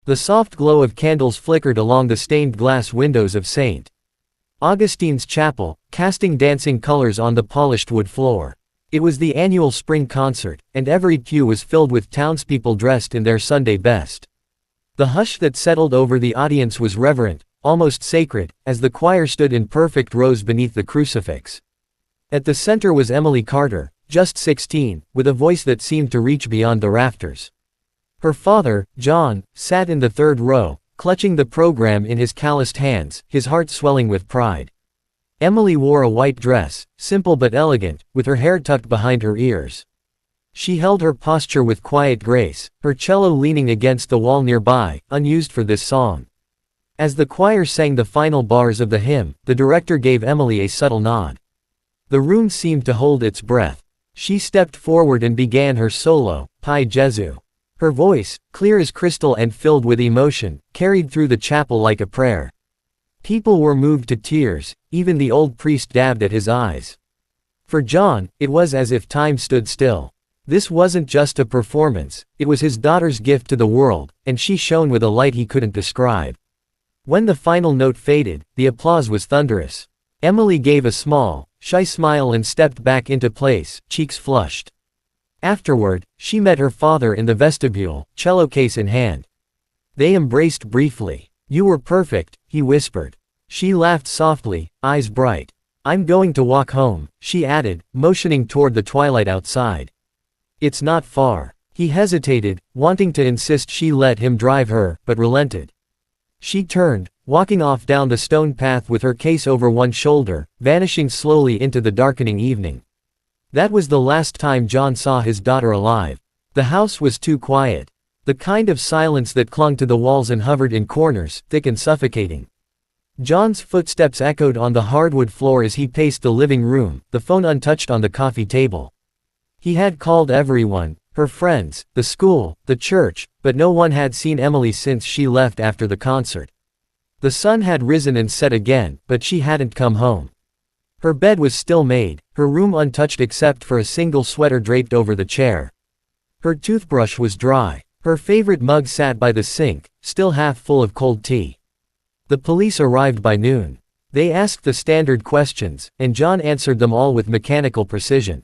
The soft glow of candles flickered along the stained glass windows of St. Augustine's Chapel, casting dancing colors on the polished wood floor. It was the annual spring concert, and every pew was filled with townspeople dressed in their Sunday best. The hush that settled over the audience was reverent, almost sacred, as the choir stood in perfect rows beneath the crucifix. At the center was Emily Carter, just 16, with a voice that seemed to reach beyond the rafters. Her father, John, sat in the third row, clutching the program in his calloused hands, his heart swelling with pride. Emily wore a white dress, simple but elegant, with her hair tucked behind her ears. She held her posture with quiet grace, her cello leaning against the wall nearby, unused for this song. As the choir sang the final bars of the hymn, the director gave Emily a subtle nod. The room seemed to hold its breath. She stepped forward and began her solo, Pi Jesu. Her voice, clear as crystal and filled with emotion, carried through the chapel like a prayer. People were moved to tears, even the old priest dabbed at his eyes. For John, it was as if time stood still. This wasn't just a performance, it was his daughter's gift to the world, and she shone with a light he couldn't describe. When the final note faded, the applause was thunderous. Emily gave a small, shy smile and stepped back into place, cheeks flushed. Afterward, she met her father in the vestibule, cello case in hand. They embraced briefly. "You were perfect," he whispered. She laughed softly, eyes bright. "I'm going to walk home," she added, motioning toward the twilight outside. "It's not far." He hesitated, wanting to insist she let him drive her, but relented. She turned, walking off down the stone path with her case over one shoulder, vanishing slowly into the darkening evening. That was the last time John saw his daughter alive. The house was too quiet. The kind of silence that clung to the walls and hovered in corners, thick and suffocating. John's footsteps echoed on the hardwood floor as he paced the living room, the phone untouched on the coffee table. He had called everyone, her friends, the school, the church, but no one had seen Emily since she left after the concert. The sun had risen and set again, but she hadn't come home. Her bed was still made, her room untouched except for a single sweater draped over the chair. Her toothbrush was dry. Her favorite mug sat by the sink, still half full of cold tea. The police arrived by noon. They asked the standard questions, and John answered them all with mechanical precision.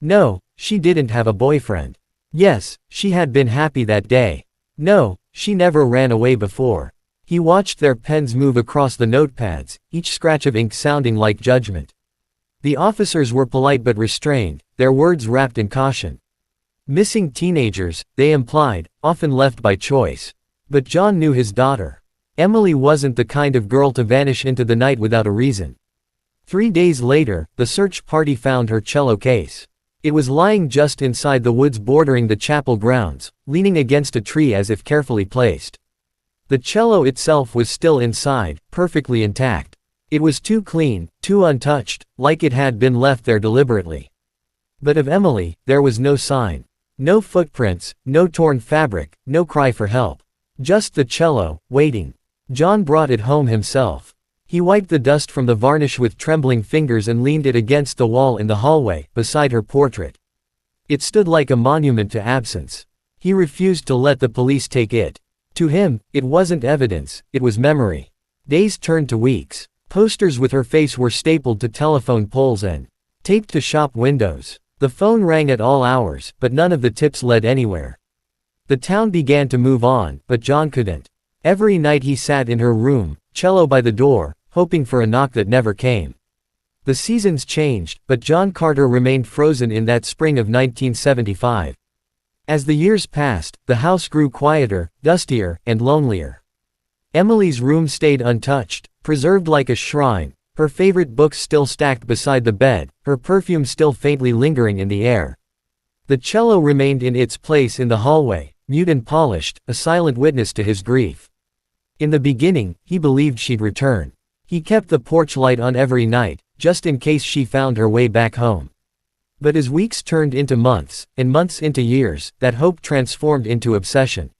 No, she didn't have a boyfriend. Yes, she had been happy that day. No, she never ran away before. He watched their pens move across the notepads, each scratch of ink sounding like judgment. The officers were polite but restrained, their words wrapped in caution. Missing teenagers, they implied, often left by choice. But John knew his daughter. Emily wasn't the kind of girl to vanish into the night without a reason. 3 days later, the search party found her cello case. It was lying just inside the woods bordering the chapel grounds, leaning against a tree as if carefully placed. The cello itself was still inside, perfectly intact. It was too clean, too untouched, like it had been left there deliberately. But of Emily, there was no sign. No footprints, no torn fabric, no cry for help. Just the cello, waiting. John brought it home himself. He wiped the dust from the varnish with trembling fingers and leaned it against the wall in the hallway, beside her portrait. It stood like a monument to absence. He refused to let the police take it. To him, it wasn't evidence, it was memory. Days turned to weeks. Posters with her face were stapled to telephone poles and taped to shop windows. The phone rang at all hours, but none of the tips led anywhere. The town began to move on, but John couldn't. Every night he sat in her room, cello by the door, hoping for a knock that never came. The seasons changed, but John Carter remained frozen in that spring of 1975. As the years passed, the house grew quieter, dustier, and lonelier. Emily's room stayed untouched, preserved like a shrine, her favorite books still stacked beside the bed, her perfume still faintly lingering in the air. The cello remained in its place in the hallway, mute and polished, a silent witness to his grief. In the beginning, he believed she'd return. He kept the porch light on every night, just in case she found her way back home. But as weeks turned into months, and months into years, that hope transformed into obsession.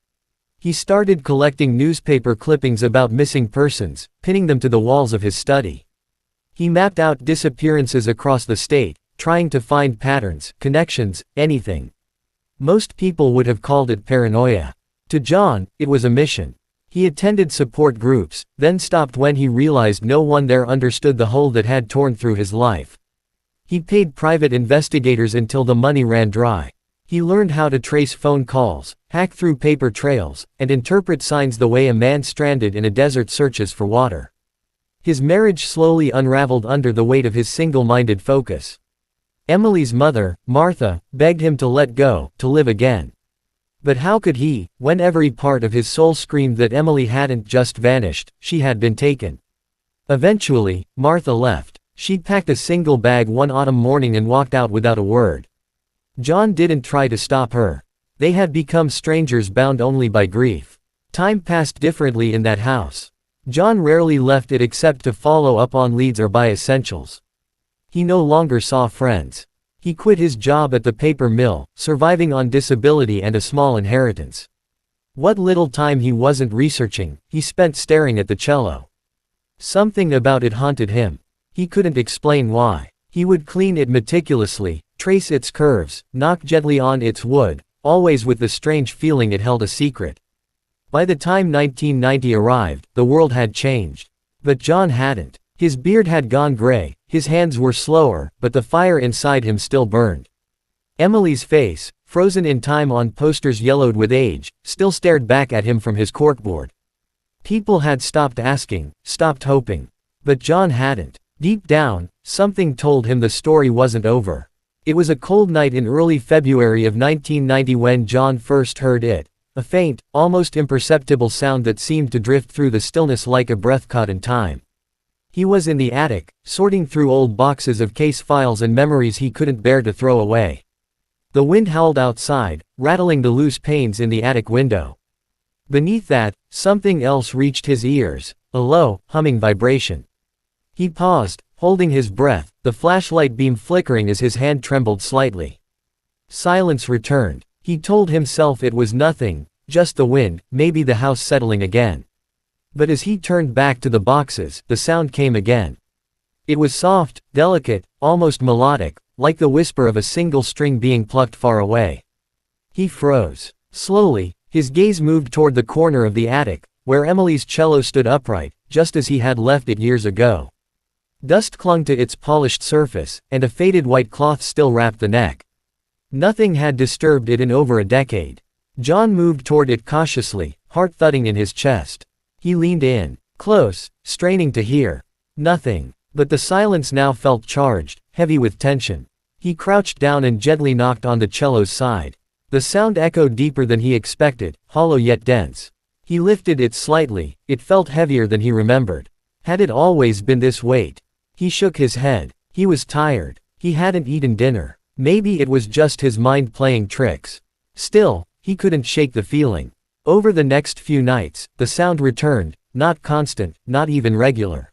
He started collecting newspaper clippings about missing persons, pinning them to the walls of his study. He mapped out disappearances across the state, trying to find patterns, connections, anything. Most people would have called it paranoia. To John, it was a mission. He attended support groups, then stopped when he realized no one there understood the hole that had torn through his life. He paid private investigators until the money ran dry. He learned how to trace phone calls, hack through paper trails, and interpret signs the way a man stranded in a desert searches for water. His marriage slowly unraveled under the weight of his single-minded focus. Emily's mother, Martha, begged him to let go, to live again. But how could he, when every part of his soul screamed that Emily hadn't just vanished, she had been taken? Eventually, Martha left. She packed a single bag one autumn morning and walked out without a word. John didn't try to stop her. They had become strangers bound only by grief. Time passed differently in that house. John rarely left it except to follow up on leads or buy essentials. He no longer saw friends. He quit his job at the paper mill, surviving on disability and a small inheritance. What little time he wasn't researching, he spent staring at the cello. Something about it haunted him. He couldn't explain why. He would clean it meticulously, trace its curves, knock gently on its wood, always with the strange feeling it held a secret. By the time 1990 arrived, the world had changed. But John hadn't. His beard had gone gray, his hands were slower, but the fire inside him still burned. Emily's face, frozen in time on posters yellowed with age, still stared back at him from his corkboard. People had stopped asking, stopped hoping. But John hadn't. Deep down, something told him the story wasn't over. It was a cold night in early February of 1990 when John first heard it, a faint, almost imperceptible sound that seemed to drift through the stillness like a breath caught in time. He was in the attic, sorting through old boxes of case files and memories he couldn't bear to throw away. The wind howled outside, rattling the loose panes in the attic window. Beneath that, something else reached his ears, a low, humming vibration. He paused, holding his breath, the flashlight beam flickering as his hand trembled slightly. Silence returned. He told himself it was nothing, just the wind, maybe the house settling again. But as he turned back to the boxes, the sound came again. It was soft, delicate, almost melodic, like the whisper of a single string being plucked far away. He froze. Slowly, his gaze moved toward the corner of the attic, where Emily's cello stood upright, just as he had left it years ago. Dust clung to its polished surface, and a faded white cloth still wrapped the neck. Nothing had disturbed it in over a decade. John moved toward it cautiously, heart thudding in his chest. He leaned in, close, straining to hear. Nothing. But the silence now felt charged, heavy with tension. He crouched down and gently knocked on the cello's side. The sound echoed deeper than he expected, hollow yet dense. He lifted it slightly, it felt heavier than he remembered. Had it always been this weight? He shook his head. He was tired. He hadn't eaten dinner. Maybe it was just his mind playing tricks. Still, he couldn't shake the feeling. Over the next few nights, the sound returned, not constant, not even regular.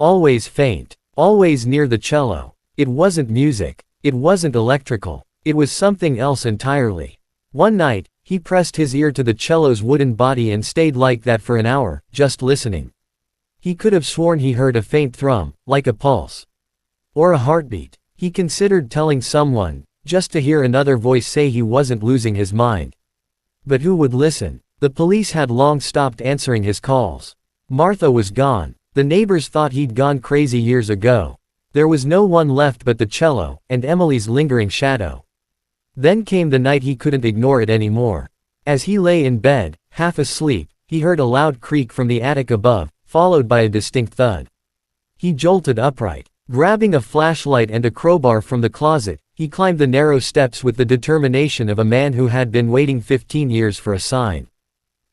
Always faint. Always near the cello. It wasn't music. It wasn't electrical. It was something else entirely. One night, he pressed his ear to the cello's wooden body and stayed like that for an hour, just listening. He could have sworn he heard a faint thrum, like a pulse. Or a heartbeat. He considered telling someone, just to hear another voice say he wasn't losing his mind. But who would listen? The police had long stopped answering his calls. Martha was gone. The neighbors thought he'd gone crazy years ago. There was no one left but the cello, and Emily's lingering shadow. Then came the night he couldn't ignore it anymore. As he lay in bed, half asleep, he heard a loud creak from the attic above, followed by a distinct thud. He jolted upright. Grabbing a flashlight and a crowbar from the closet, he climbed the narrow steps with the determination of a man who had been waiting 15 years for a sign.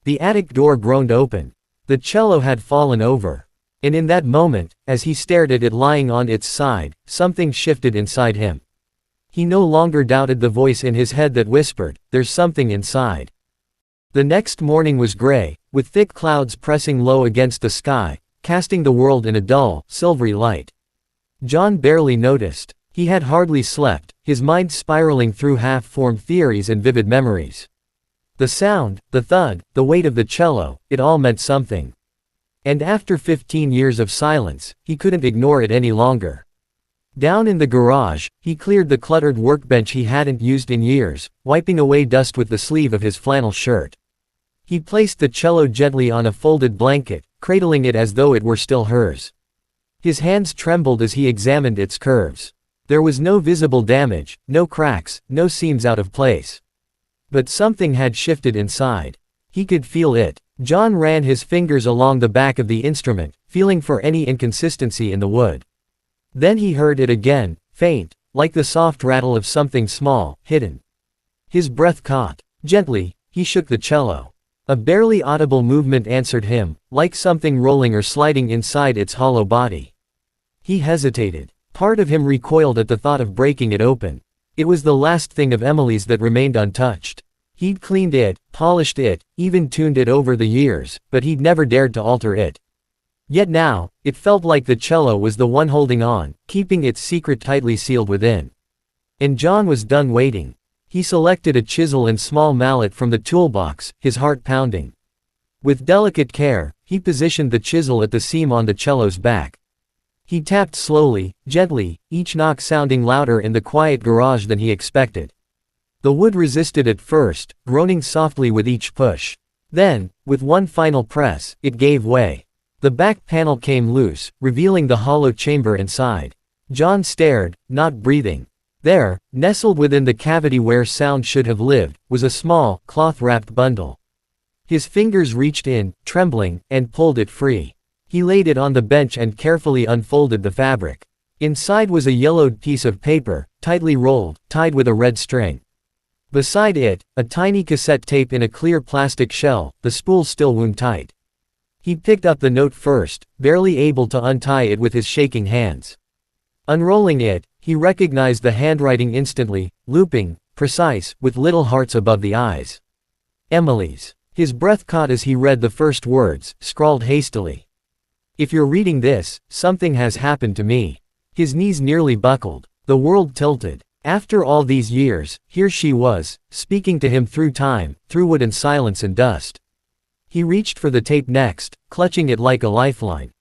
The attic door groaned open. The cello had fallen over. And in that moment, as he stared at it lying on its side, something shifted inside him. He no longer doubted the voice in his head that whispered, "There's something inside." The next morning was gray, with thick clouds pressing low against the sky, casting the world in a dull, silvery light. John barely noticed. He had hardly slept, his mind spiraling through half-formed theories and vivid memories. The sound, the thud, the weight of the cello, it all meant something. And after 15 years of silence, he couldn't ignore it any longer. Down in the garage, he cleared the cluttered workbench he hadn't used in years, wiping away dust with the sleeve of his flannel shirt. He placed the cello gently on a folded blanket, cradling it as though it were still hers. His hands trembled as he examined its curves. There was no visible damage, no cracks, no seams out of place. But something had shifted inside. He could feel it. John ran his fingers along the back of the instrument, feeling for any inconsistency in the wood. Then he heard it again, faint, like the soft rattle of something small, hidden. His breath caught. Gently, he shook the cello. A barely audible movement answered him, like something rolling or sliding inside its hollow body. He hesitated. Part of him recoiled at the thought of breaking it open. It was the last thing of Emily's that remained untouched. He'd cleaned it, polished it, even tuned it over the years, but he'd never dared to alter it. Yet now, it felt like the cello was the one holding on, keeping its secret tightly sealed within. And John was done waiting. He selected a chisel and small mallet from the toolbox, his heart pounding. With delicate care, he positioned the chisel at the seam on the cello's back. He tapped slowly, gently, each knock sounding louder in the quiet garage than he expected. The wood resisted at first, groaning softly with each push. Then, with one final press, it gave way. The back panel came loose, revealing the hollow chamber inside. John stared, not breathing. There, nestled within the cavity where sound should have lived, was a small, cloth-wrapped bundle. His fingers reached in, trembling, and pulled it free. He laid it on the bench and carefully unfolded the fabric. Inside was a yellowed piece of paper, tightly rolled, tied with a red string. Beside it, a tiny cassette tape in a clear plastic shell, the spool still wound tight. He picked up the note first, barely able to untie it with his shaking hands. Unrolling it, he recognized the handwriting instantly, looping, precise, with little hearts above the eyes. Emily's. His breath caught as he read the first words, scrawled hastily. If you're reading this, something has happened to me. His knees nearly buckled. The world tilted. After all these years, here she was, speaking to him through time, through wood and silence and dust. He reached for the tape next, clutching it like a lifeline.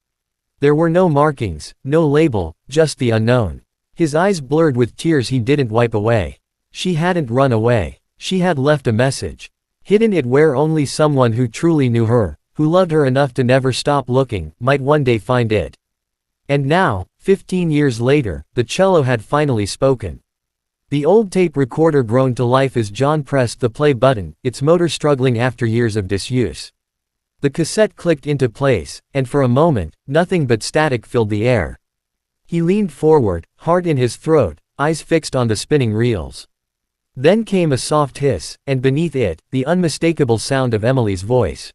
There were no markings, no label, just the unknown. His eyes blurred with tears he didn't wipe away. She hadn't run away. She had left a message. Hidden it where only someone who truly knew her, who loved her enough to never stop looking, might one day find it. And now, 15 years later, the cello had finally spoken. The old tape recorder groaned to life as John pressed the play button, its motor struggling after years of disuse. The cassette clicked into place, and for a moment, nothing but static filled the air. He leaned forward, heart in his throat, eyes fixed on the spinning reels. Then came a soft hiss, and beneath it, the unmistakable sound of Emily's voice.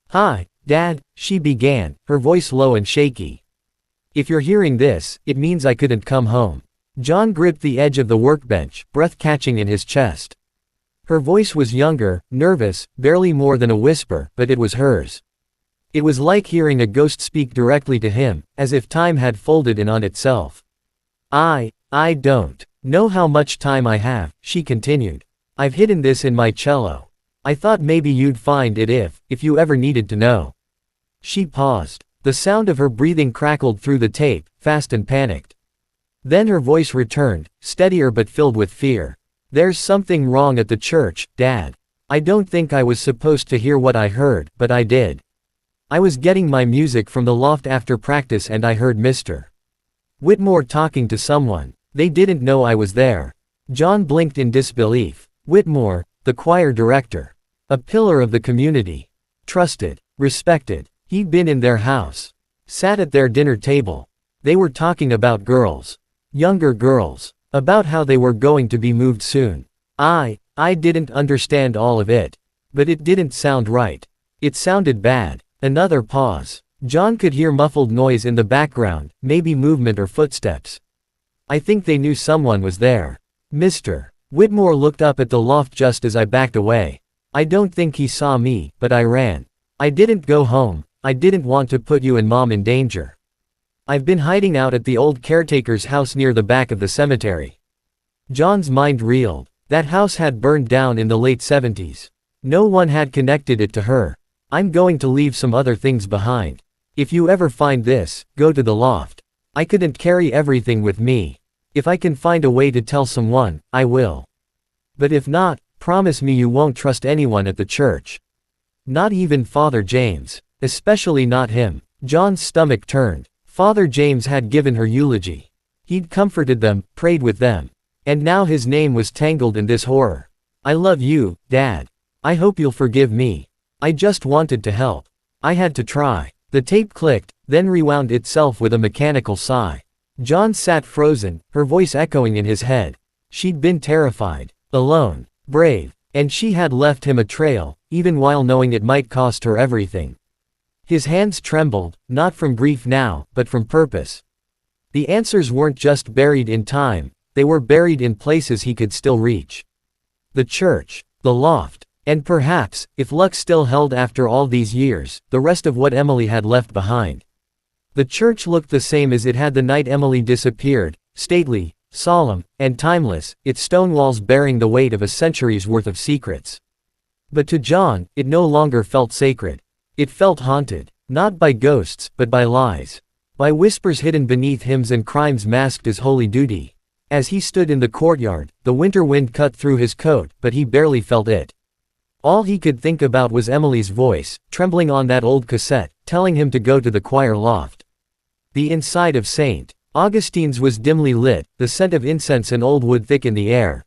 "Hi, Dad," she began, her voice low and shaky. "If you're hearing this, it means I couldn't come home." John gripped the edge of the workbench, breath catching in his chest. Her voice was younger, nervous, barely more than a whisper, but it was hers. It was like hearing a ghost speak directly to him, as if time had folded in on itself. I don't know how much time I have," she continued. "I've hidden this in my cello. I thought maybe you'd find it if you ever needed to know." She paused. The sound of her breathing crackled through the tape, fast and panicked. Then her voice returned, steadier but filled with fear. "There's something wrong at the church, Dad. I don't think I was supposed to hear what I heard, but I did. I was getting my music from the loft after practice and I heard Mr. Whitmore talking to someone. They didn't know I was there." John blinked in disbelief. Whitmore, the choir director. A pillar of the community. Trusted. Respected. He'd been in their house. Sat at their dinner table. They were talking about girls. Younger girls. About how they were going to be moved soon. I didn't understand all of it. But it didn't sound right. It sounded bad. Another pause. John could hear muffled noise in the background, maybe movement or footsteps. "I think they knew someone was there." Mr. Whitmore looked up at the loft just as I backed away. "I don't think he saw me, but I ran. I didn't go home. I didn't want to put you and Mom in danger. I've been hiding out at the old caretaker's house near the back of the cemetery." John's mind reeled. That house had burned down in the late 70s. No one had connected it to her. "I'm going to leave some other things behind. If you ever find this, go to the loft. I couldn't carry everything with me. If I can find a way to tell someone, I will. But if not, promise me you won't trust anyone at the church." Not even Father James. Especially not him. John's stomach turned. Father James had given her eulogy. He'd comforted them, prayed with them. And now his name was tangled in this horror. I love you, Dad. I hope you'll forgive me. I just wanted to help. I had to try. The tape clicked, then rewound itself with a mechanical sigh. John sat frozen, her voice echoing in his head. She'd been terrified, alone, brave, and she had left him a trail, even while knowing it might cost her everything. His hands trembled, not from grief now, but from purpose. The answers weren't just buried in time, they were buried in places he could still reach. The church, the loft, and perhaps, if luck still held after all these years, the rest of what Emily had left behind. The church looked the same as it had the night Emily disappeared, stately, solemn, and timeless, its stone walls bearing the weight of a century's worth of secrets. But to John, it no longer felt sacred. It felt haunted, not by ghosts, but by lies. By whispers hidden beneath hymns and crimes masked as holy duty. As he stood in the courtyard, the winter wind cut through his coat, but he barely felt it. All he could think about was Emily's voice, trembling on that old cassette, telling him to go to the choir loft. The inside of St. Augustine's was dimly lit, the scent of incense and old wood thick in the air.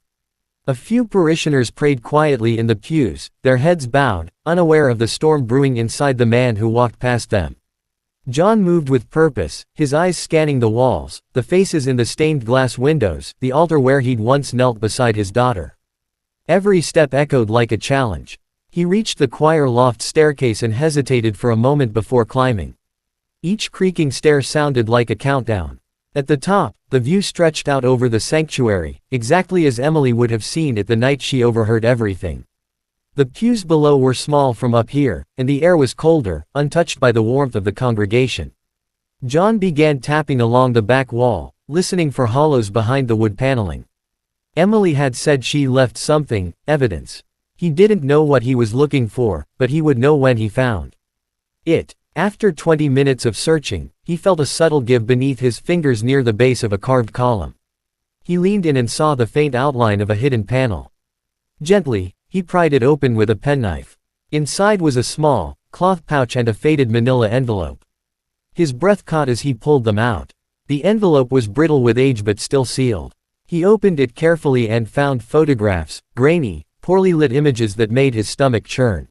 A few parishioners prayed quietly in the pews, their heads bowed, unaware of the storm brewing inside the man who walked past them. John moved with purpose, his eyes scanning the walls, the faces in the stained glass windows, the altar where he'd once knelt beside his daughter. Every step echoed like a challenge. He reached the choir loft staircase and hesitated for a moment before climbing. Each creaking stair sounded like a countdown. At the top, the view stretched out over the sanctuary, exactly as Emily would have seen it the night she overheard everything. The pews below were small from up here, and the air was colder, untouched by the warmth of the congregation. John began tapping along the back wall, listening for hollows behind the wood paneling. Emily had said she left something, evidence. He didn't know what he was looking for, but he would know when he found it. After 20 minutes of searching, he felt a subtle give beneath his fingers near the base of a carved column. He leaned in and saw the faint outline of a hidden panel. Gently, he pried it open with a penknife. Inside was a small, cloth pouch and a faded manila envelope. His breath caught as he pulled them out. The envelope was brittle with age but still sealed. He opened it carefully and found photographs, grainy, poorly lit images that made his stomach churn.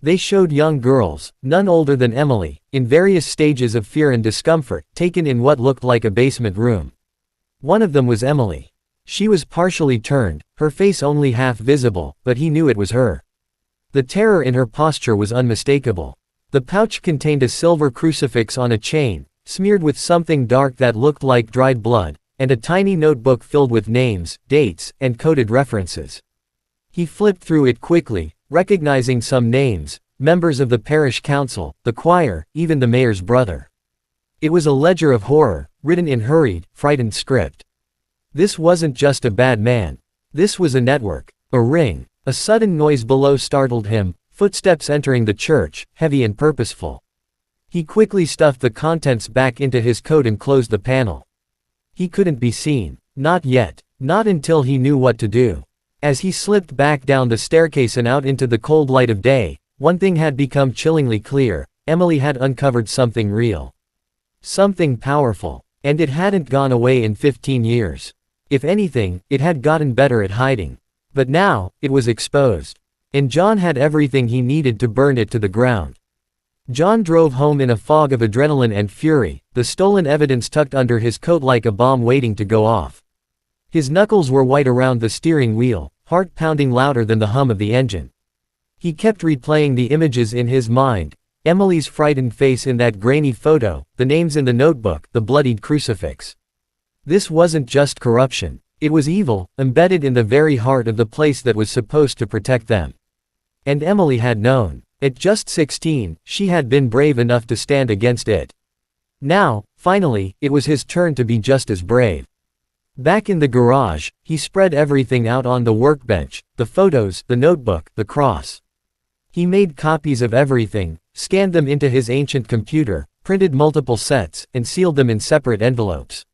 They showed young girls, none older than Emily, in various stages of fear and discomfort, taken in what looked like a basement room. One of them was Emily. She was partially turned, her face only half visible, but he knew it was her. The terror in her posture was unmistakable. The pouch contained a silver crucifix on a chain, smeared with something dark that looked like dried blood, and a tiny notebook filled with names, dates, and coded references. He flipped through it quickly, recognizing some names, members of the parish council, the choir, even the mayor's brother. It was a ledger of horror, written in hurried, frightened script. This wasn't just a bad man. This was a network, a ring. A sudden noise below startled him, footsteps entering the church, heavy and purposeful. He quickly stuffed the contents back into his coat and closed the panel. He couldn't be seen. Not yet. Not until he knew what to do. As he slipped back down the staircase and out into the cold light of day, one thing had become chillingly clear: Emily had uncovered something real. Something powerful. And it hadn't gone away in 15 years. If anything, it had gotten better at hiding. But now, it was exposed. And John had everything he needed to burn it to the ground. John drove home in a fog of adrenaline and fury, the stolen evidence tucked under his coat like a bomb waiting to go off. His knuckles were white around the steering wheel, heart pounding louder than the hum of the engine. He kept replaying the images in his mind: Emily's frightened face in that grainy photo, the names in the notebook, the bloodied crucifix. This wasn't just corruption. It was evil, embedded in the very heart of the place that was supposed to protect them. And Emily had known. At just 16, she had been brave enough to stand against it. Now, finally, it was his turn to be just as brave. Back in the garage, he spread everything out on the workbench: the photos, the notebook, the cross. He made copies of everything, scanned them into his ancient computer, printed multiple sets, and sealed them in separate envelopes.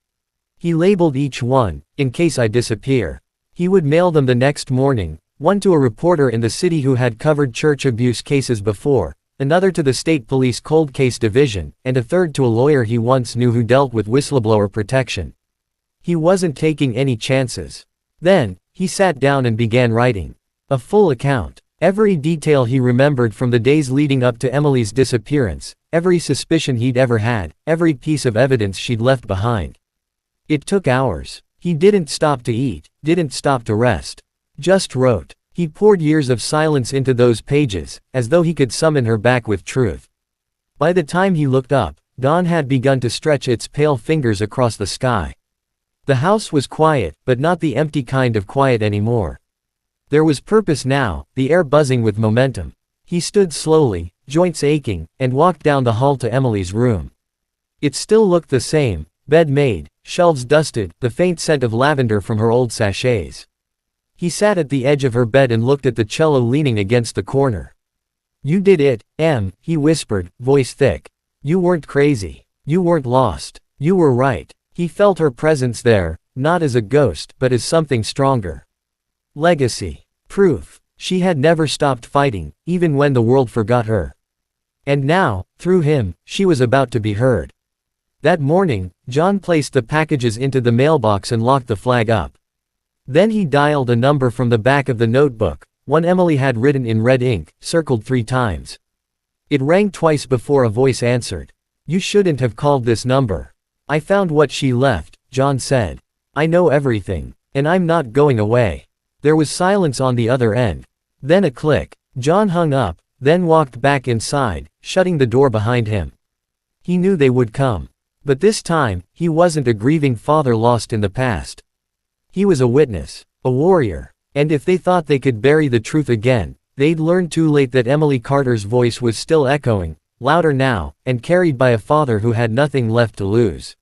He labeled each one, "In case I disappear." He would mail them the next morning, one to a reporter in the city who had covered church abuse cases before, another to the state police cold case division, and a third to a lawyer he once knew who dealt with whistleblower protection. He wasn't taking any chances. Then, he sat down and began writing. A full account. Every detail he remembered from the days leading up to Emily's disappearance, every suspicion he'd ever had, every piece of evidence she'd left behind. It took hours. He didn't stop to eat, didn't stop to rest. Just wrote. He poured years of silence into those pages, as though he could summon her back with truth. By the time he looked up, dawn had begun to stretch its pale fingers across the sky. The house was quiet, but not the empty kind of quiet anymore. There was purpose now, the air buzzing with momentum. He stood slowly, joints aching, and walked down the hall to Emily's room. It still looked the same, bed made, shelves dusted, the faint scent of lavender from her old sachets. He sat at the edge of her bed and looked at the cello leaning against the corner. "You did it, Em," he whispered, voice thick. "You weren't crazy. You weren't lost. You were right." He felt her presence there, not as a ghost, but as something stronger. Legacy. Proof. She had never stopped fighting, even when the world forgot her. And now, through him, she was about to be heard. That morning, John placed the packages into the mailbox and locked the flag up. Then he dialed a number from the back of the notebook, one Emily had written in red ink, circled 3 times. It rang twice before a voice answered. "You shouldn't have called this number. I found what she left," John said. "I know everything. And I'm not going away." There was silence on the other end. Then a click. John hung up, then walked back inside, shutting the door behind him. He knew they would come. But this time, he wasn't a grieving father lost in the past. He was a witness, a warrior. And if they thought they could bury the truth again, they'd learn too late that Emily Carter's voice was still echoing, louder now, and carried by a father who had nothing left to lose.